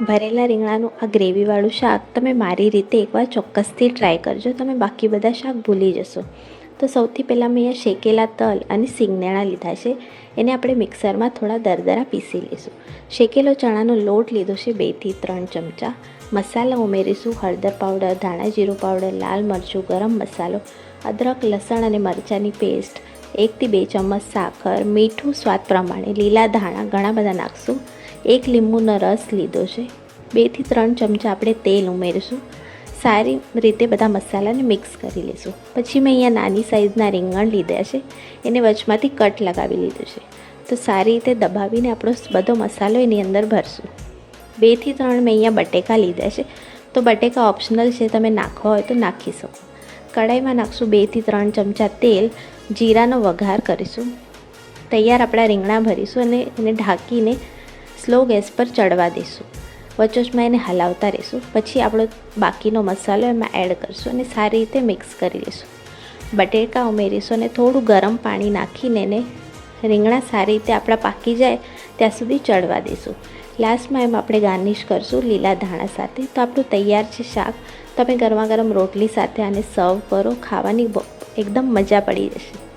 ભરેલા રીંગણાનું આ ગ્રેવીવાળું શાક તમે મારી રીતે એકવાર ચોક્કસથી ટ્રાય કરજો. તમે બાકી બધા શાક ભૂલી જશો. તો સૌથી પહેલાં મેં અહીંયા શેકેલા તલ અને સિંગદાણા લીધા છે. એને આપણે મિક્સરમાં થોડા દરદરા પીસી લઈશું. શેકેલો ચણાનો લોટ લીધો છે 2 થી 3 ચમચા. મસાલા ઉમેરીશું: હળદર પાવડર, ધાણા જીરું પાવડર, લાલ મરચું, ગરમ મસાલો, અદરક લસણ અને મરચાંની પેસ્ટ, 1 થી 2 ચમચ સાકર, મીઠું સ્વાદ પ્રમાણે, લીલા ધાણા ઘણા બધા નાખશું. 1 લીંબુનો રસ લીધો છે. 2 થી 3 ચમચા આપણે તેલ ઉમેરીશું. સારી રીતે બધા મસાલાને મિક્સ કરી લઈશું. પછી મેં અહીંયા નાની સાઇઝના રીંગણ લીધા છે. એને વચમાંથી કટ લગાવી લીધું છે. તો સારી રીતે દબાવીને આપણો બધો મસાલો એની અંદર ભરશું. 2 થી 3 મેં અહીંયા બટેકા લીધા છે. તો બટેકા ઓપ્શનલ છે, તમે નાખવા હોય તો નાખી શકો. કઢાઈમાં નાખશું 2 થી 3 ચમચા તેલ. જીરાનો વઘાર કરીશું. તૈયાર આપણા રીંગણા ભરીશું અને એને ઢાંકીને સ્લો ગેસ પર ચડવા દઈશું. વચોચમાં એને હલાવતા રહીશું. પછી આપણો બાકીનો મસાલો એમાં એડ કરીશું અને સારી રીતે મિક્સ કરી લઈશું. બટેકા ઉમેરીશું અને થોડું ગરમ પાણી નાખીને એને રીંગણા સારી રીતે આપણા પાકી જાય ત્યાં સુધી ચડવા દઈશું. લાસ્ટમાં એમ આપણે ગાર્નિશ કરીશું લીલા ધાણા સાથે. તો આપણું તૈયાર છે શાક. તમે ગરમા ગરમ રોટલી સાથે આને સર્વ કરો. ખાવાની એકદમ મજા પડી જશે.